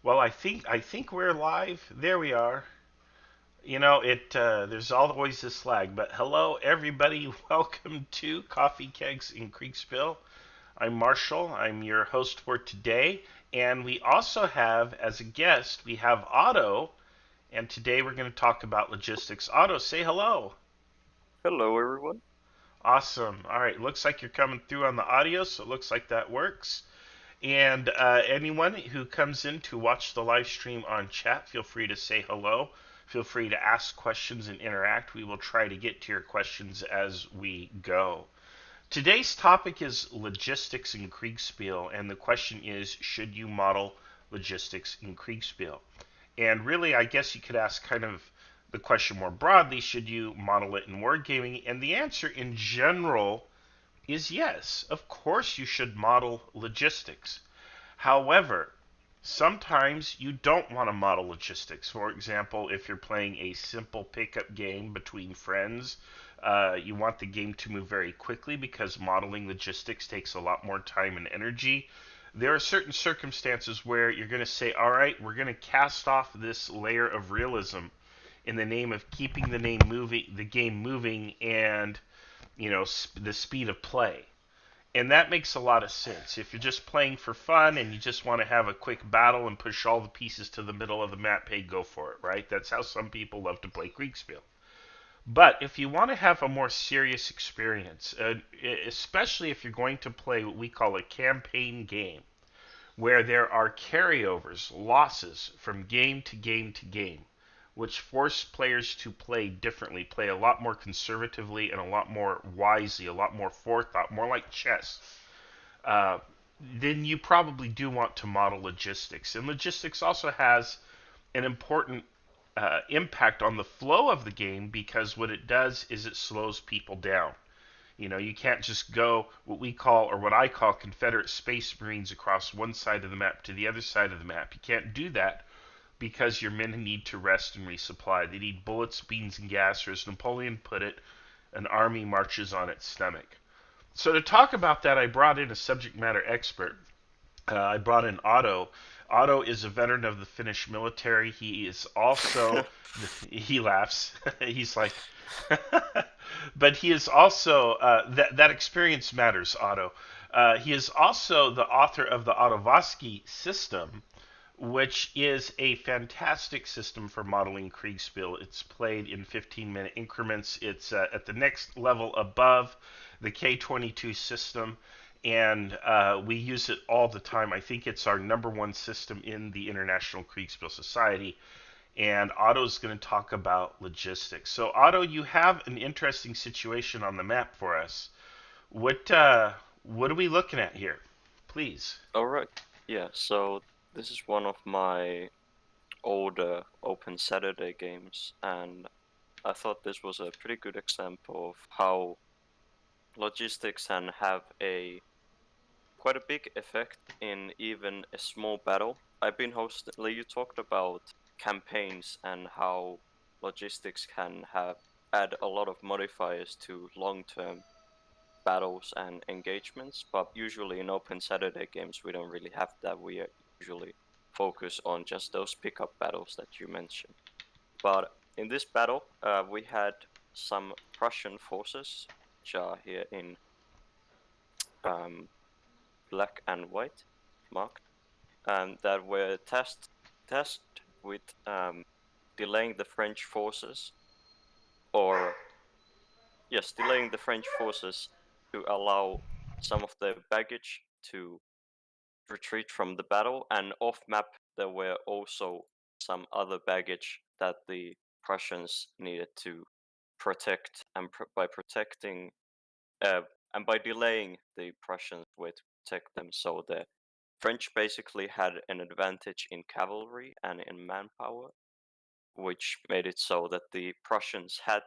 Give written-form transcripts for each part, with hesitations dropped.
Well, I think we're live. There we are. There's always this lag, but hello everybody. Welcome to Coffee Kegs in Kriegsspiel. I'm Marshall. I'm your host for today, and we also have as a guest we have Otto, and today we're going to talk about logistics. Otto, say hello. Hello, everyone. Awesome. All right, looks like you're coming through on the audio, so it looks like that works. And anyone who comes in to watch the live stream on chat, feel free to say hello. Feel free to ask questions and interact. We will try to get to your questions as we go. Today's topic is logistics in Kriegspiel, and the question is should you model logistics in Kriegspiel? And really, I guess you could ask kind of the question more broadly should you model it in wargaming? And the answer in general is yes. Of course, you should model logistics. However, sometimes you don't want to model logistics. For example, if you're playing a simple pickup game between friends, you want the game to move very quickly because modeling logistics takes a lot more time and energy. There are certain circumstances where you're going to say, all right, we're going to cast off this layer of realism in the name of keeping the game moving, and the speed of play. And that makes a lot of sense. If you're just playing for fun and you just want to have a quick battle and push all the pieces to the middle of the map, hey, go for it, right? That's how some people love to play Kriegsspiel. But if you want to have a more serious experience, especially if you're going to play what we call a campaign game, where there are carryovers, losses from game to game to game, which force players to play differently, play a lot more conservatively and a lot more wisely, a lot more forethought, more like chess, uh, then you probably do want to model logistics. And logistics also has an important impact on the flow of the game because what it does is it slows people down. You can't just go what we call, or what I call, Confederate Space Marines across one side of the map to the other side of the map. You can't do that because your men need to rest and resupply. They need bullets, beans, and gas, or as Napoleon put it, an army marches on its stomach. So to talk about that, I brought in a subject matter expert. I brought in Otto. Otto is a veteran of the Finnish military. He is also, he laughs. He's like, but he is also, that experience matters, Otto. He is also the author of the Ottovsky system, which is a fantastic system for modeling Kriegspiel. It's played in 15-minute increments. It's at the next level above the K22 system, and we use it all the time. I think it's our number one system in the International Kriegsspiel Society. And Otto's going to talk about logistics. So, Otto, you have an interesting situation on the map for us. What are we looking at here? Please. All right. Yeah, so this is one of my older Open Saturday games, and I thought this was a pretty good example of how logistics can have a quite a big effect in even a small battle. I've been hosting, like you talked about campaigns and how logistics can have add a lot of modifiers to long-term battles and engagements, but usually in Open Saturday games we don't really have that. We usually focus on just those pickup battles that you mentioned. But in this battle, we had some Prussian forces, which are here in um, black and white marked, and that were tasked with delaying the French forces, or yes, delaying the French forces to allow some of the baggage to retreat from the battle, and off map there were also some other baggage that the Prussians needed to protect, and by protecting uh, and by delaying the Prussians were to protect them. So the French basically had an advantage in cavalry and in manpower, which made it so that the Prussians had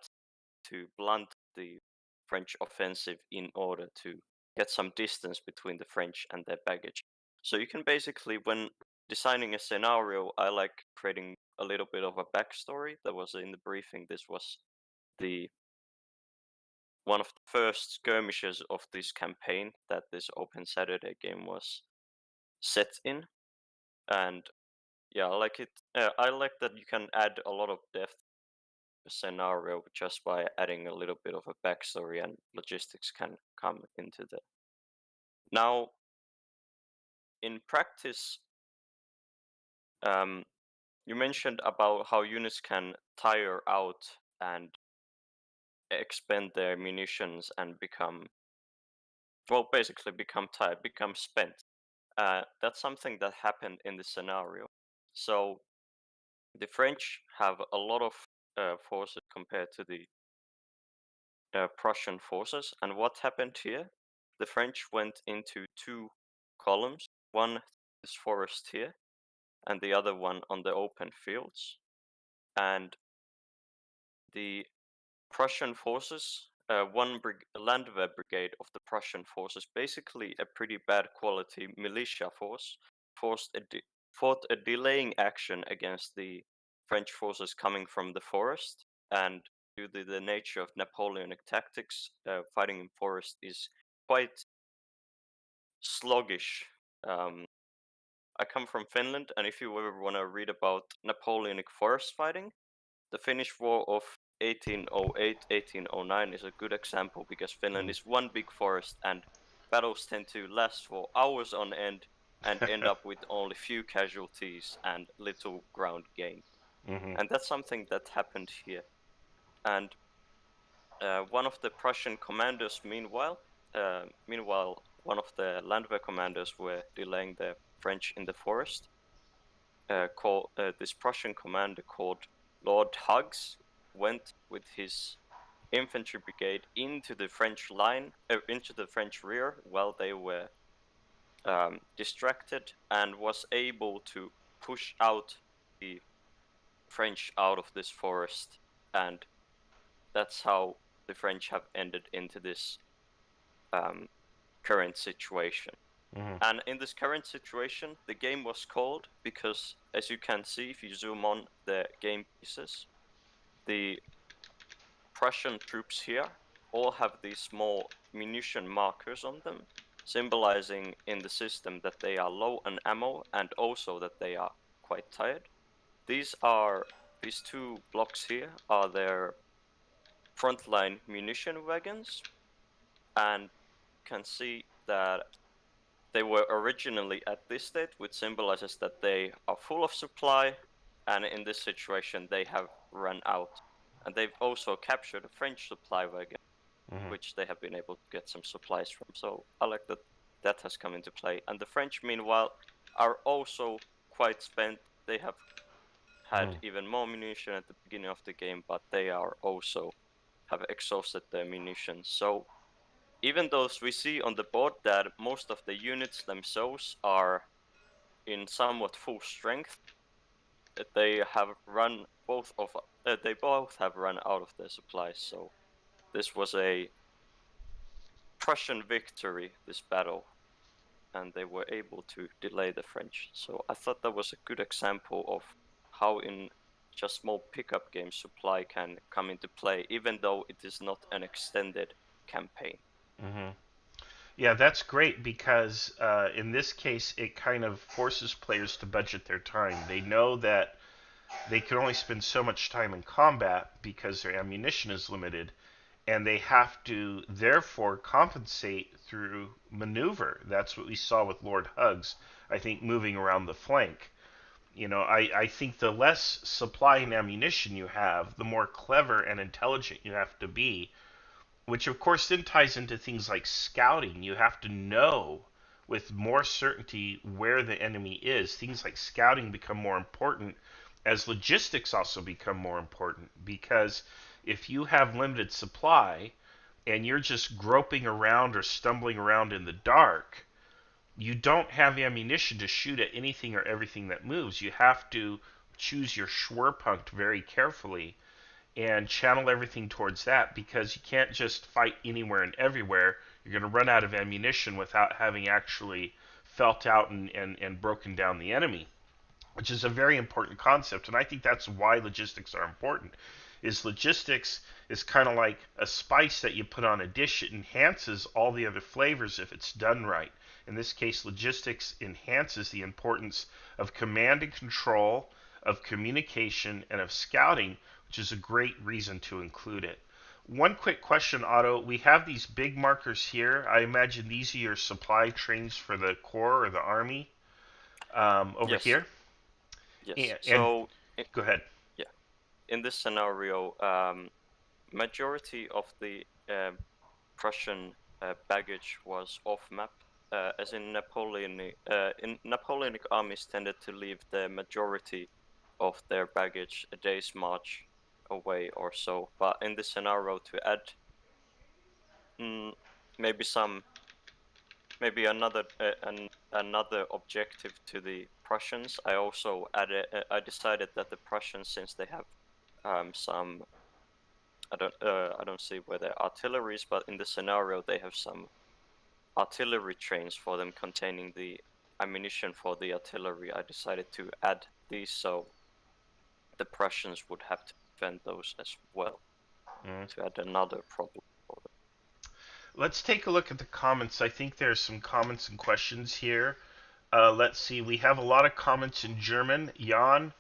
to blunt the French offensive in order to get some distance between the French and their baggage. So you can basically, when designing a scenario, I like creating a little bit of a backstory. That was in the briefing. This was the one of the first skirmishes of this campaign that this Open Saturday game was set in, and yeah, I like it. I like that you can add a lot of depth to a scenario just by adding a little bit of a backstory, and logistics can come into the. Now, in practice, um, you mentioned about how units can tire out and expend their munitions and become, well, basically become tired, become spent. That's something that happened in the scenario. So the French have a lot of forces compared to the Prussian forces. And what happened here? The French went into two columns, one is forest here, and the other one on the open fields. And the Prussian forces, Landwehr brigade of the Prussian forces, basically a pretty bad quality militia force, fought a delaying action against the French forces coming from the forest. And due to the nature of Napoleonic tactics, fighting in forest is quite sluggish. Um, I come from Finland, and if you ever want to read about Napoleonic forest fighting, the Finnish War of 1808-1809 is a good example because Finland is one big forest and battles tend to last for hours on end and end up with only few casualties and little ground gain. Hmm. And that's something that happened here. And one of the Prussian commanders, meanwhile, one of the Landwehr commanders were delaying the French in the forest. This Prussian commander called Lord Hugs went with his infantry brigade into the French line, into the French rear while they were distracted, and was able to push out the French out of this forest. And that's how the French have ended into this um, current situation. Hmm. And in this current situation, the game was called because, as you can see, if you zoom on the game pieces, the Prussian troops here all have these small munition markers on them, symbolizing in the system that they are low on ammo and also that they are quite tired. These two blocks here are their frontline munition wagons, and you can see that they were originally at this state, which symbolizes that they are full of supply, and in this situation they have run out. And they've also captured a French supply wagon, Hmm. which they have been able to get some supplies from. So I like that that has come into play. And the French, meanwhile, are also quite spent. They have had Hmm. even more munition at the beginning of the game, but they are also have exhausted their munitions. So even though we see on the board that most of the units themselves are in somewhat full strength, they both have run out of their supplies. So this was a Prussian victory, this battle, and they were able to delay the French. So I thought that was a good example of how in just small pickup game supply can come into play, even though it is not an extended campaign. Hmm. Yeah, that's great because in this case, it kind of forces players to budget their time. They know that they can only spend so much time in combat because their ammunition is limited, and they have to therefore compensate through maneuver. That's what we saw with Lord Hugs, I think, moving around the flank. I think the less supply and ammunition you have, the more clever and intelligent you have to be, which of course then ties into things like scouting. You have to know with more certainty where the enemy is. Things like scouting become more important as logistics also become more important because if you have limited supply and you're just groping around or stumbling around in the dark, you don't have ammunition to shoot at anything or everything that moves. You have to choose your Schwerpunkt very carefully and channel everything towards that because you can't just fight anywhere and everywhere. You're going to run out of ammunition without having actually felt out and broken down the enemy, which is a very important concept. And I think that's why logistics are important. Is logistics is kind of like a spice that you put on a dish. It enhances all the other flavors if it's done right. In this case, logistics enhances the importance of command and control, of communication, and of scouting, which is a great reason to include it. One quick question, Otto. We have these big markers here. I imagine these are your supply trains for the Corps or the Army over Yes, here. yes. And So, go ahead. yeah, in this scenario, majority of the Prussian baggage was off map, as in Napoleonic armies tended to leave the majority of their baggage a day's march away or so. But in this scenario, to add mm, maybe some maybe another objective to the Prussians, I decided that the Prussians, since they have some I don't see where their artillery is, but in the scenario they have some artillery trains for them containing the ammunition for the artillery. I decided to add these so the Prussians would have to defend those as well, Mm. to add another problem for them. Let's take a look at the comments. I think there's some comments and questions here. Let's see. We have a lot of comments in German. Jan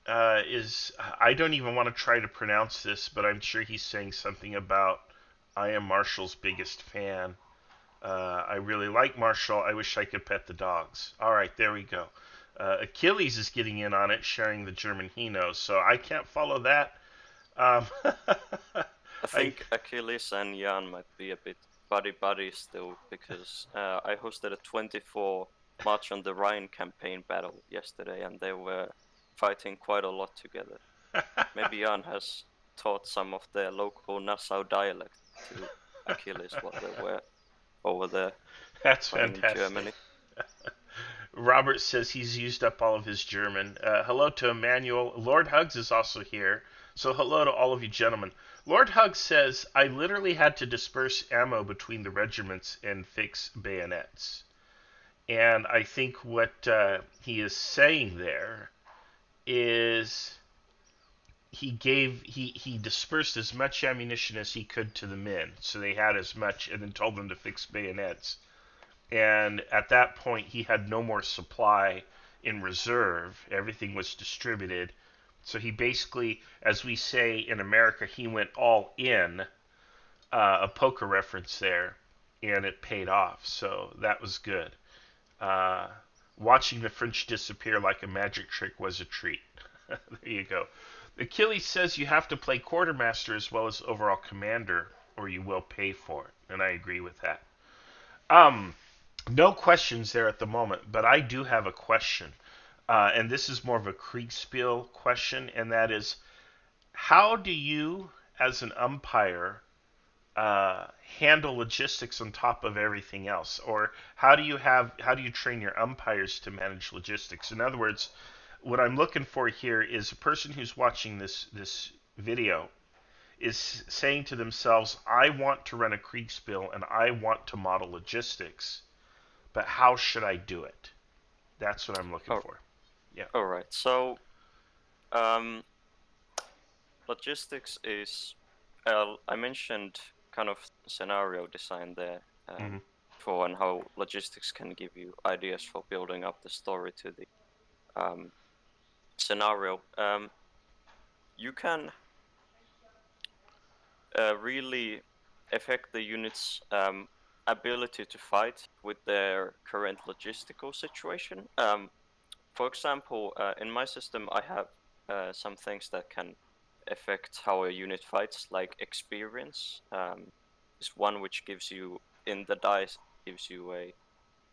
is. I don't even want to try to pronounce this, but I'm sure he's saying something about I am Marshall's biggest fan. I really like Marshall. I wish I could pet the dogs. All right, there we go. Achilles is getting in on it, sharing the German he knows. So I can't follow that. Um, I I think Achilles and Jan might be a bit buddy still, because I hosted a 24 March on the Rhine campaign battle yesterday, and they were fighting quite a lot together. Maybe Jan has taught some of their local Nassau dialect to Achilles while they were over there That's fighting in fantastic. Germany. Robert says he's used up all of his German. Hello to Emmanuel. Lord Hugs is also here. So hello to all of you gentlemen. Lord Hugs says, I literally had to disperse ammo between the regiments and fix bayonets. And I think what he is saying there is he dispersed as much ammunition as he could to the men, so they had as much, and then told them to fix bayonets. And at that point, he had no more supply in reserve. Everything was distributed. So he basically, as we say in America, he went all in. A poker reference there, and it paid off. So that was good. Uh, Watching the French disappear like a magic trick was a treat. There you go. Achilles says you have to play quartermaster as well as overall commander, or you will pay for it, and I agree with that. Um, no questions there at the moment, but I do have a question, and this is more of a Kriegsspiel question, and that is, how do you, as an umpire, handle logistics on top of everything else, or how do you train your umpires to manage logistics? In other words, what I'm looking for here is a person who's watching this video is saying to themselves, I want to run a Kriegsspiel and I want to model logistics, but how should I do it? That's what I'm looking Oh, for. Yeah. all right. So, um, logistics is, I mentioned kind of scenario design there, Mm-hmm. for and how logistics can give you ideas for building up the story to the um, scenario. You can really affect the unit's ability to fight with their current logistical situation. For example, in my system, I have some things that can affect how a unit fights, like experience. Is one which gives you in the dice gives you a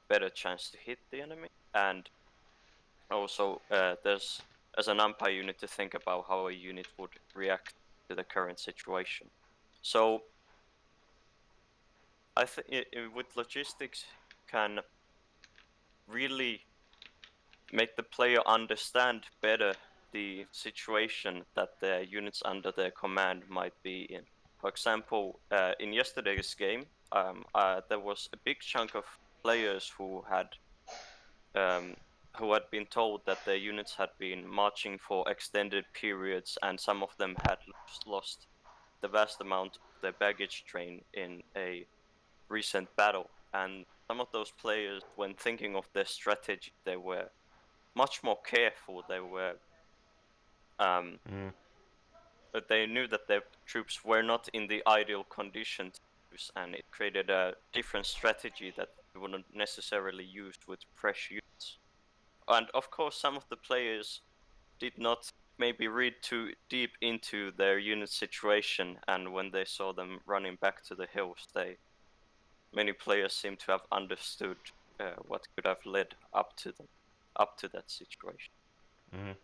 better chance to hit the enemy, and also there's as an umpire you need to think about how a unit would react to the current situation. So I think with logistics can really make the player understand better the situation that the units under their command might be in. For example, in yesterday's game, there was a big chunk of players um, who had been told that their units had been marching for extended periods, and some of them had lost the vast amount of their baggage train in a recent battle. And some of those players, when thinking of their strategy, they were much more careful. They were um, Mm, but they knew that their troops were not in the ideal condition to use, and it created a different strategy that you wouldn't necessarily use with fresh units. And of course, some of the players did not maybe read too deep into their unit situation, and when they saw them running back to the hills, many players seem to have understood what could have led up to that situation. mm.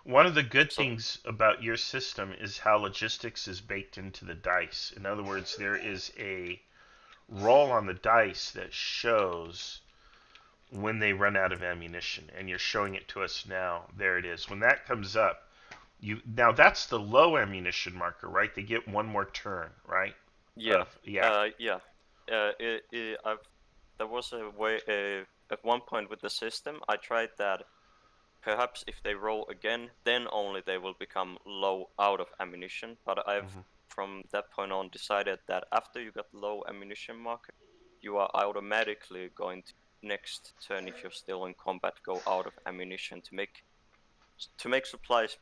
One of the good So things about your system is how logistics is baked into the dice. In other words, there is a roll on the dice that shows when they run out of ammunition, and you're showing it to us now. There it is. When that comes up, you now that's the low ammunition marker, right? They get one more turn, right? yeah, Yeah. yeah. There was a way at one point with the system. I tried that. Perhaps if they roll again, then only they will become low out of ammunition. But I've Hmm. from that point on decided that after you got low ammunition marker, you are automatically going to next turn if you're still in combat go out of ammunition to make supplies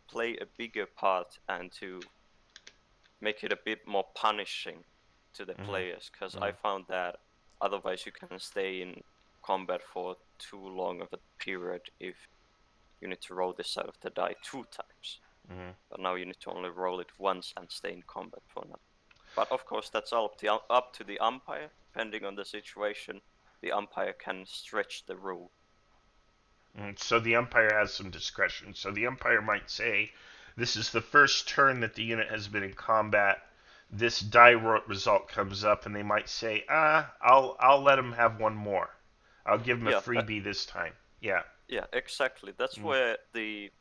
play a bigger part and to make it a bit more punishing to the Hmm. players because I Hmm. found that otherwise you can stay in combat for too long of a period if you need to roll this out of the die 2 times. Hmm. But now you need to only roll it once and stay in combat for now. But of course, that's all up to the umpire. Depending on the situation, the umpire can stretch the rule. So the umpire has some discretion. So the umpire might say, "This is the first turn that the unit has been in combat. This result comes up," and they might say, I'll let him have one more. I'll give him a Yeah, freebie this time." Yeah. yeah, exactly. That's Mm, where the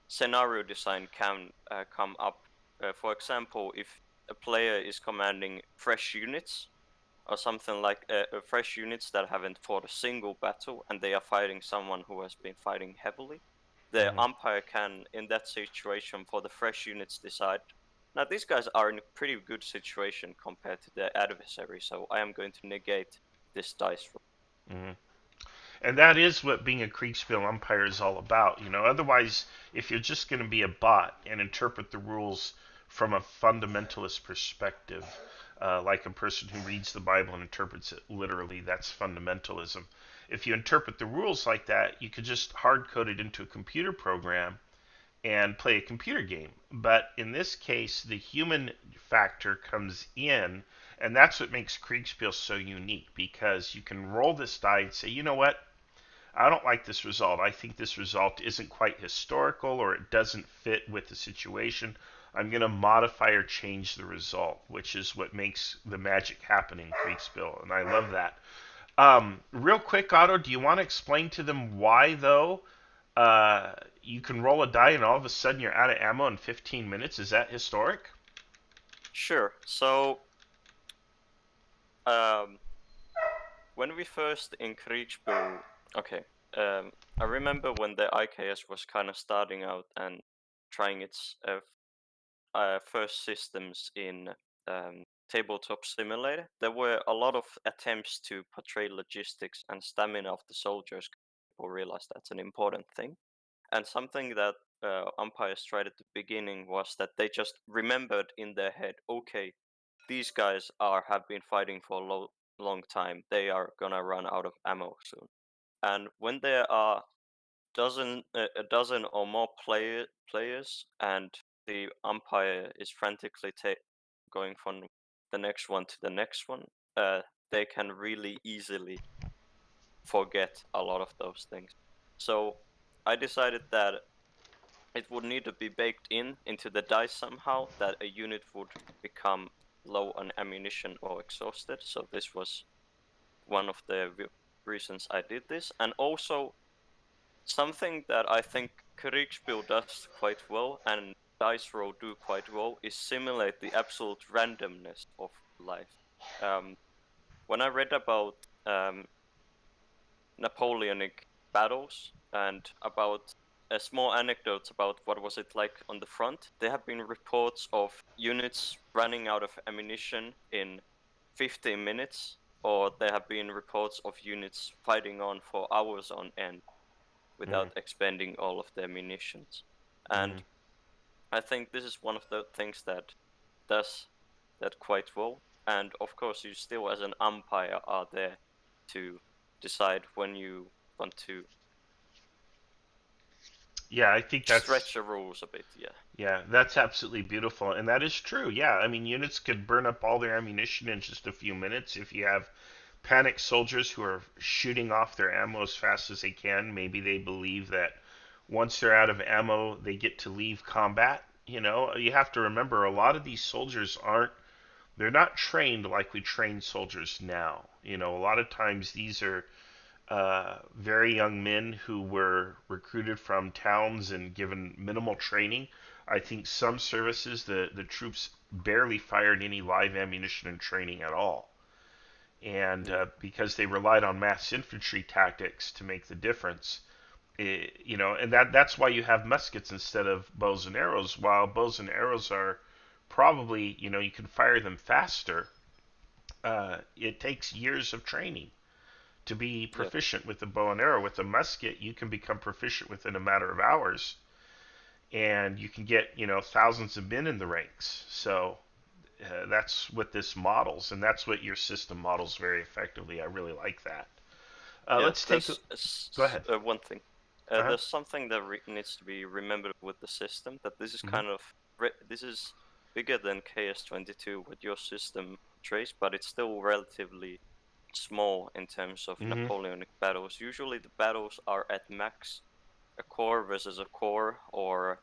scenario design can come up. For example, if a player is commanding fresh units, or something like fresh units that haven't fought a single battle and they are fighting someone who has been fighting heavily, the mhm, umpire can, in that situation, for the fresh units, decide. Now, these guys are in a pretty good situation compared to their adversary, so I am going to negate this dice roll. mhm. And that is what being a Kriegsspiel umpire is all about. Otherwise, if you're just going to be a bot and interpret the rules from a fundamentalist perspective, like a person who reads the Bible and interprets it literally, that's fundamentalism. If you interpret the rules like that, you could just hard code it into a computer program and play a computer game. But in this case, the human factor comes in, and that's what makes Kriegspiel so unique because you can roll this die and say, you know what? I don't like this result. I think this result isn't quite historical or it doesn't fit with the situation. I'm going to modify or change the result, which is what makes the magic happen in Kriegspiel, and I love that. Real quick, Otto, do you want to explain to them why, though, you can roll a die and all of a sudden you're out of ammo in 15 minutes? Is that historic? Sure. So, um, when we first in Kriegsspiel, okay, I remember when the IKS was kind of starting out and trying its first systems in tabletop simulator, there were a lot of attempts to portray logistics and stamina of the soldiers. People realized that's an important thing. And something that umpires tried at the beginning was that they just remembered in their head, okay, these guys have been fighting for a long time. They are gonna run out of ammo soon. And when there are a dozen or more players, and the umpire is frantically going from the next one to the next one, they can really easily forget a lot of those things. So I decided that it would need to be baked into the dice somehow that a unit would become low on ammunition or exhausted. So this was one of the reasons I did this, and also something that I think Kriegspiel does quite well and Dice Roll do quite well is simulate the absolute randomness of life. Um, when I read about Napoleonic battles and about small anecdotes about what was it like on the front, there have been reports of units running out of ammunition in 15 minutes or there have been reports of units fighting on for hours on end Mm, without expending all of their munitions. mm. And I think this is one of the things that does that quite well. And of course, you still, as an umpire, are there to decide when you want to Yeah, I think stretch that's the rules a bit. Yeah, yeah, that's absolutely beautiful, and that is true. Yeah, I mean, units could burn up all their ammunition in just a few minutes if you have panicked soldiers who are shooting off their ammo as fast as they can. Maybe they believe that once they're out of ammo, they get to leave combat. You know, you have to remember a lot of these soldiers aren't, they're not trained like we train soldiers now. You know, a lot of times these are very young men who were recruited from towns and given minimal training. I think some services, the troops barely fired any live ammunition and training at all. And yeah, because they relied on mass infantry tactics to make the difference, you know, and that's why you have muskets instead of bows and arrows. While bows and arrows are probably, you know, you can fire them faster, it takes years of training to be yeah, proficient with the bow and arrow. With a musket, you can become proficient within a matter of hours, and you can get, you know, thousands of men in the ranks. So that's what this models, and that's what your system models very effectively. I really like that. yeah. Let's take. There's Go ahead. one thing. Uh-huh. There's something that needs to be remembered with the system. That this is Mm-hmm. kind of this is bigger than KS22 with your system trace, but it's still relatively small in terms of Mm-hmm. Napoleonic battles. Usually the battles are at max a corps versus a corps, or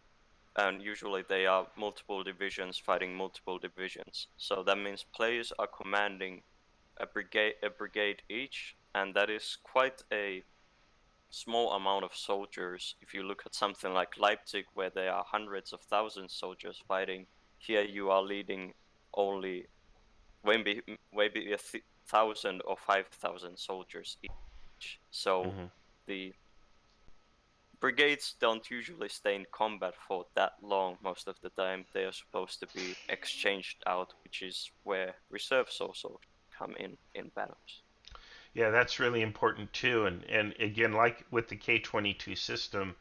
and usually they are multiple divisions fighting multiple divisions. So that means players are commanding a brigade each, and that is quite a small amount of soldiers. If you look at something like Leipzig, where there are hundreds of thousands of soldiers fighting, here you are leading only maybe 1,000 or 5,000 soldiers each. So Mm-hmm. the brigades don't usually stay in combat for that long most of the time. They are supposed to be exchanged out, which is where reserves also come in battles. Yeah, that's really important too. And again, like with the K-22 system,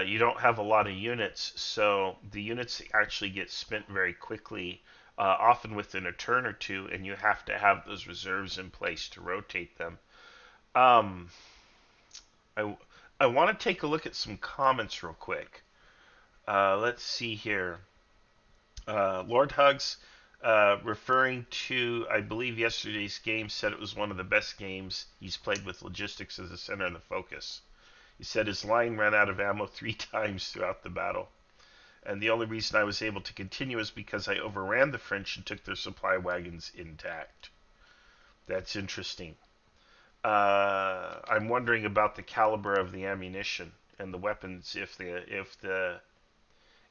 you don't have a lot of units, so the units actually get spent very quickly, often within a turn or two, and you have to have those reserves in place to rotate them. Um, I, I want to take a look at some comments real quick. Let's see here. Lord Hugs, referring to, I believe, yesterday's game, said it was one of the best games he's played with logistics as the center and the focus. He said his line ran out of ammo 3 times throughout the battle, and the only reason I was able to continue is because I overran the French and took their supply wagons intact. That's interesting. I'm wondering about the caliber of the ammunition and the weapons. If the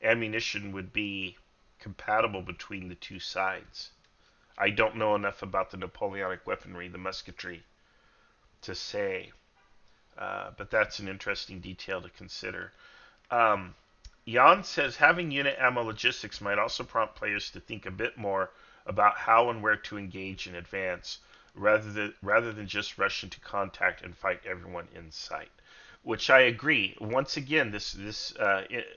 ammunition would be compatible between the two sides. I don't know enough about the Napoleonic weaponry, the musketry, to say, but that's an interesting detail to consider. Um, Jan says having unit ammo logistics might also prompt players to think a bit more about how and where to engage in advance, rather than just rush into contact and fight everyone in sight. Which I agree. Once again, this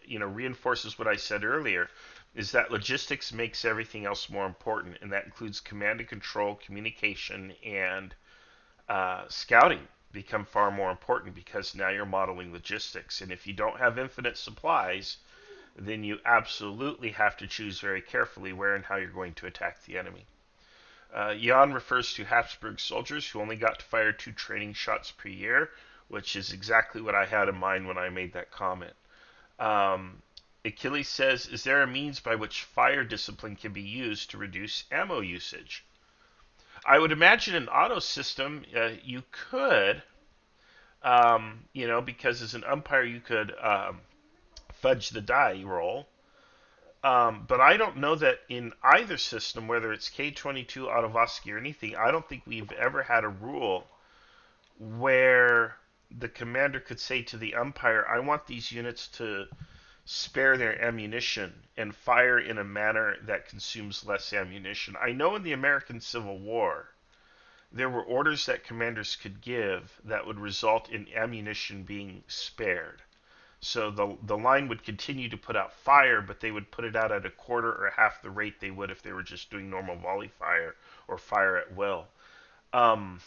reinforces what I said earlier, is that logistics makes everything else more important, and that includes command and control, communication, and scouting become far more important because now you're modeling logistics. And if you don't have infinite supplies, then you absolutely have to choose very carefully where and how you're going to attack the enemy. Jan refers to Habsburg soldiers who only got to fire 2 training shots per year, which is exactly what I had in mind when I made that comment. Um, Achilles says, is there a means by which fire discipline can be used to reduce ammo usage? I would imagine an auto system, you could, because as an umpire you could fudge the die roll. But I don't know that in either system, whether it's K-22, Autovoski, or anything, I don't think we've ever had a rule where the commander could say to the umpire, I want these units to spare their ammunition and fire in a manner that consumes less ammunition. I know in the American Civil War, there were orders that commanders could give that would result in ammunition being spared. So the line would continue to put out fire, but they would put it out at a quarter or half the rate they would if they were just doing normal volley fire or fire at will. Um,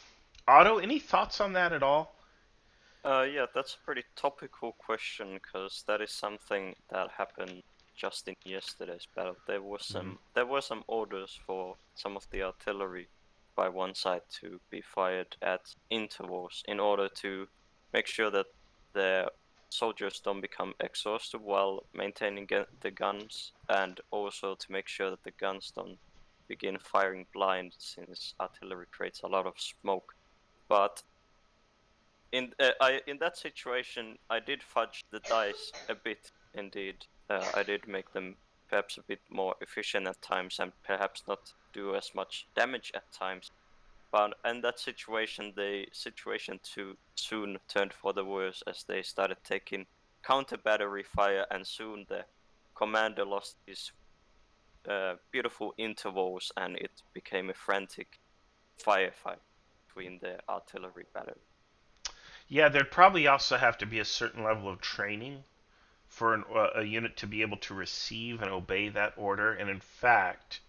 Otto, any thoughts on that at all? Yeah, that's a pretty topical question because that is something that happened just in yesterday's battle. Hmm. There were some orders for some of the artillery by one side to be fired at intervals in order to make sure that the soldiers don't become exhausted while maintaining the guns, and also to make sure that the guns don't begin firing blind since artillery creates a lot of smoke. But in that situation, I did fudge the dice a bit. Indeed, I did make them perhaps a bit more efficient at times, and perhaps not do as much damage at times. But in that situation, the situation too soon turned for the worse as they started taking counter battery fire, and soon the commander lost his beautiful intervals, and it became a frantic firefight between the artillery battery. Yeah, there'd probably also have to be a certain level of training for a unit to be able to receive and obey that order. And in fact,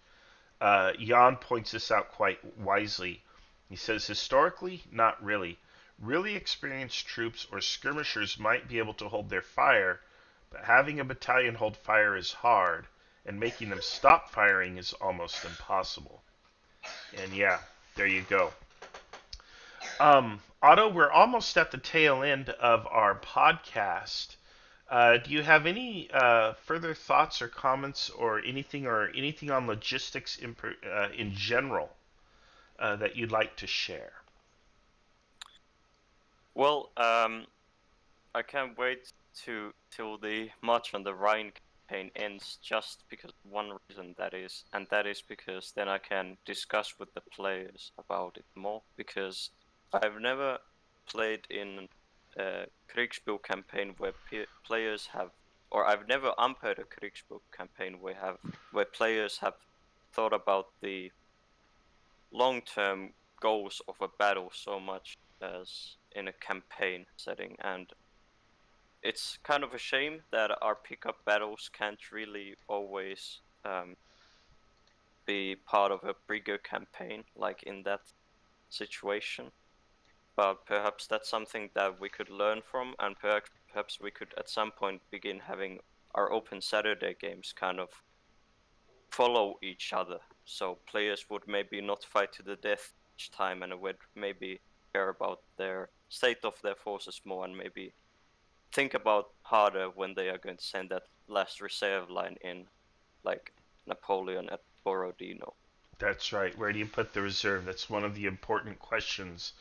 Jan points this out quite wisely. He says, historically, not really. Really experienced troops or skirmishers might be able to hold their fire, but having a battalion hold fire is hard, and making them stop firing is almost impossible. And yeah, there you go. Otto, we're almost at the tail end of our podcast. Do you have any further thoughts or comments or anything on logistics in general that you'd like to share? Well, I can't wait to till the March on the Rhine campaign ends, just because of one reason, that is because then I can discuss with the players about it more. Because I've never played in a Kriegsspiel campaign where players have, or I've never umpired a Kriegsspiel campaign where players have thought about the long-term goals of a battle so much as in a campaign setting. And it's kind of a shame that our pickup battles can't really always be part of a bigger campaign, like in that situation. But perhaps that's something that we could learn from, and perhaps we could at some point begin having our open Saturday games kind of follow each other. So players would maybe not fight to the death each time, and would maybe care about their state of their forces more, and maybe think about harder when they are going to send that last reserve line in, like Napoleon at Borodino. That's right. Where do you put the reserve? That's one of the important questions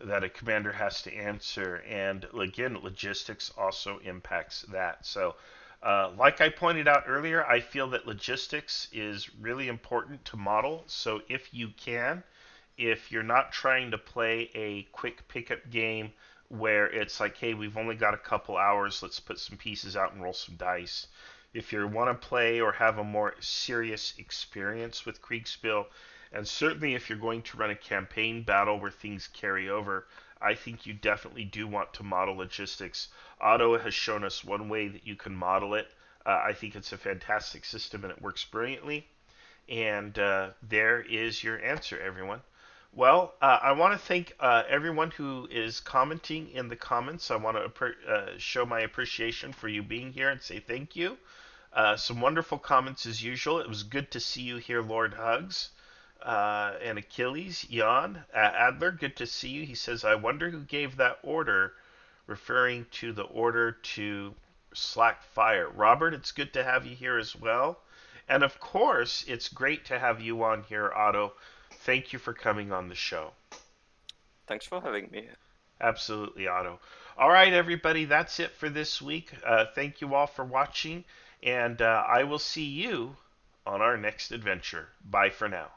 that a commander has to answer. And again, logistics also impacts that. So, like I pointed out earlier, I feel that logistics is really important to model. So, if you can, if you're not trying to play a quick pickup game where it's like, hey, we've only got a couple hours, let's put some pieces out and roll some dice. If you want to play or have a more serious experience with Kriegsspiel, and certainly if you're going to run a campaign battle where things carry over, I think you definitely do want to model logistics. Otto has shown us one way that you can model it. I think it's a fantastic system and it works brilliantly. And there is your answer, everyone. Well, I want to thank everyone who is commenting in the comments. I want to show my appreciation for you being here and say thank you. Some wonderful comments as usual. It was good to see you here, Lord Hugs. And Achilles, Jan, Adler, good to see you. He says, I wonder who gave that order, referring to the order to slack fire. Robert, it's good to have you here as well. And of course, it's great to have you on here, Otto. Thank you for coming on the show. Thanks for having me. Absolutely, Otto. All right, everybody, that's it for this week. Thank you all for watching, and I will see you on our next adventure. Bye for now.